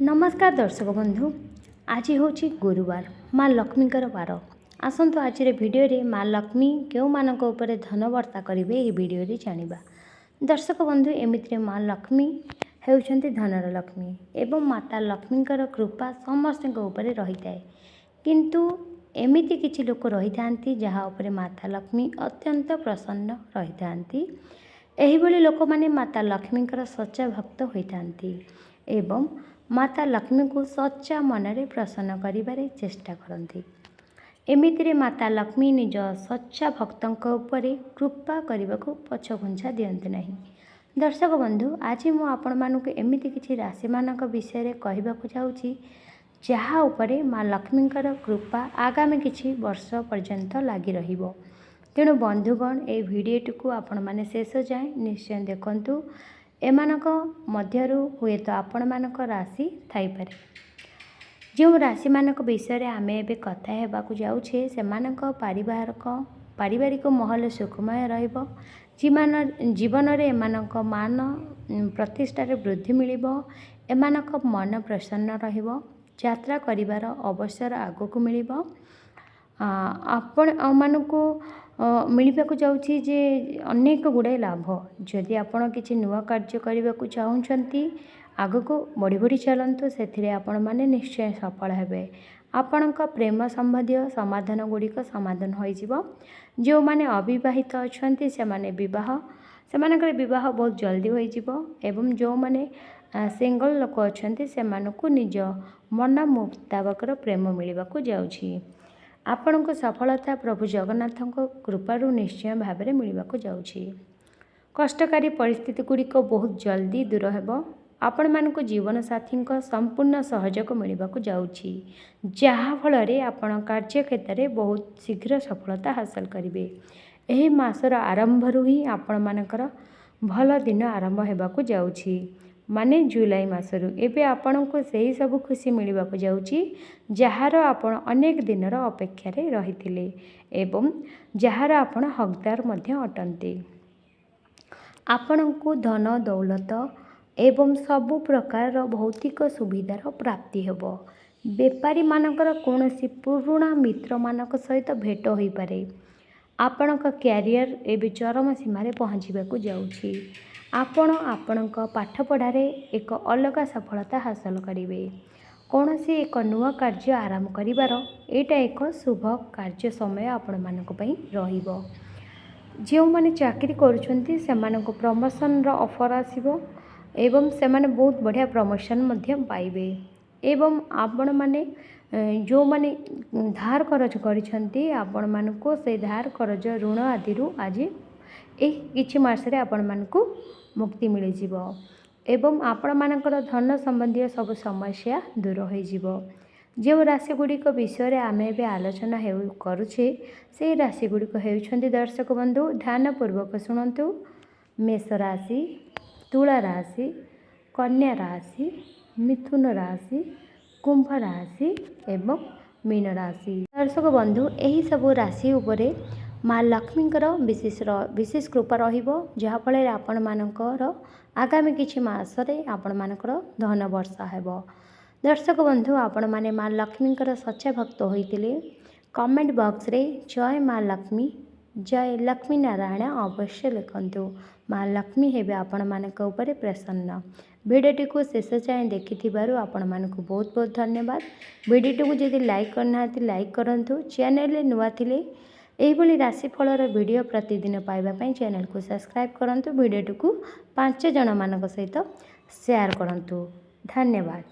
नमस्कार दर्शक बंधु। आज हूँ गुरुवार माँ लक्ष्मी बार। आसतु आज भिडियो रे माँ लक्ष्मी क्यों मानक ऊपर धन वर्षा करेंगे ये भिडियो रे जानिबा। दर्शक बंधु एमितिरे माँ लक्ष्मी हेउछंती धनर लक्ष्मी एवं माता लक्ष्मी कृपा समस्त ऊपर रही थाए। किंतु एमिति किछि लोक रही थांती जहाँ ऊपर माता लक्ष्मी अत्यंत प्रसन्न रही थांती। एही भली लोक माने माता लक्ष्मी सच्चा भक्त होई थांती एवं माता लक्ष्मी को सच्चा मनरे प्रसन्न करिबारे चेष्टा करती। एमितिरे माता लक्ष्मी निज सच्चा भक्तों उपरे कृपा करने को पछघुंचा दियंती नहीं। दर्शक बंधु आज मु आपण मानक एमिति किछि राशि मानक विषय कहबाकू जाउछि जहाँ उपरे माँ लक्ष्मी कृपा आगामी किछि वर्ष पर्यंत लगी रहिबो। तेणु बंधुगण ए भिडियोटी को आपण माने शेष जाए निश्चय देखंतु। एमानक मध्यरु हुए तो आपण मानक राशि थाइपारे। जो राशि मानक विषय आमे एबे कथा हेबाकू जाउछे सेमानक पारिवारिक महल सुखमय रहिबो। जीवन रे एमानक मान प्रतिष्ठा रे वृद्धि मिलिबो। एमानक मन प्रसन्न रहिबो। यात्रा करिवार अवसर आगो मिलिबो। आपण मानकू मिलवाक जाउछि जे अनेक गुड़ाए लाभ। जदि आपण किछि नुआ कार्य करने को चाहूँगी आगको बढ़ी बढ़ी चलतु से आपण मैंने निश्चय सफल हेबे। आपण प्रेम संबंधी समाधान गुड़िक समाधान हो जो माने अविवाहित अच्छा से माने विवाह बहुत जल्दी हो जो माने सिंगल लोक अच्छा से निज मन मुताबक प्रेम मिलवाक जाउछि। आपण को सफलता प्रभु जगन्नाथ कृपारू निश्चय भाव में मिलवाक जाउछि। कष्टकारी परिस्थिति गुड़िक बहुत जल्दी दूर हेबो। आपण मानक जीवन साथी संपूर्ण सहयोग मिलवाक जाउछि जहाँ फल आपण कार्य क्षेत्र में बहुत शीघ्र सफलता हासिल करेंगे। एही मासर आरंभरू ही आपण मानकर भल दिन आरंभ हेबाकू जाउछि माने जुलाई मासरू एबे आपण को सही सब खुशी मिलवाक जाउछि जହାର आपण अनेक दिनर अपेक्षा रे रहिथिले एवं जହାର आपण हकदार मध्य अटंते। आपण को धन दौलत एवं सबु प्रकार भौतिक सुविधार प्राप्ति हेबो। बेपारी मानकर कोनोसी पुराणा मित्र मानक सहित भेट होई पारे। आपणक क्यारियर एबे चरम सीमा रे पहुँचीबाकू जाउछि। आपणक पाठ पढ़ारे एक अलग सफलता हासिल करेंगे। कौनसी एक नुआ कार्य आरंभ करिवार एटा एक शुभ कार्य समय आपण मानक पई रहिबो। जो माने चाकरी करूछंती सेमानक प्रमोशन रो ऑफर आसीबो एवं सेमाने बहुत बढ़िया प्रमोशन मध्य पाइबे। एवं आपण माने जो माने धार करज करिछंती आपण मानको से धार करज ऋण आदि रु आज किछि मास रे आपण मानको मुक्ति मिल जिवो एवं आपण मानकर धन संबंधी सब समस्या दूर हो जिवो। जो राशि गुड़िक विषय आमे एबे आलोचना करुछे से राशि गुड़िक हेउछंती दर्शक बंधु ध्यान पूर्वक शुणंतु। मेष राशि, तुला राशि, कन्या राशि, मिथुन राशि, कुंभ राशि एवं मीन राशि। दर्शक बंधु एही सब राशि उपरे माँ लक्ष्मी विशेष कृपा रहिबो जहाँफल आपण मानकर आगामी किछि मासरे आपण मानकर धन वर्षा हेबो। दर्शक बंधु आपण माने माँ लक्ष्मी सच्चा भक्त होइतिले कमेंट बॉक्स रे जय माँ लक्ष्मी जय लक्ष्मी नारायण अवश्य लिखंतु। माँ लक्ष्मी हेबे आपण मानक ऊपर प्रसन्न। भिडियोटी को शेष जाए देखिथिबारु आपण मानक बहुत बहुत धन्यवाद। भिडियोटी को जदि लाइक करना लाइक करंतु। चैनल रे नुआ थिले एहिभली राशिफलर वीडियो प्रतिदिन पाइबा चैनल को सब्सक्राइब करंतु। वीडियोटी को 5 जन मानक सहित शेयर करंतु। धन्यवाद।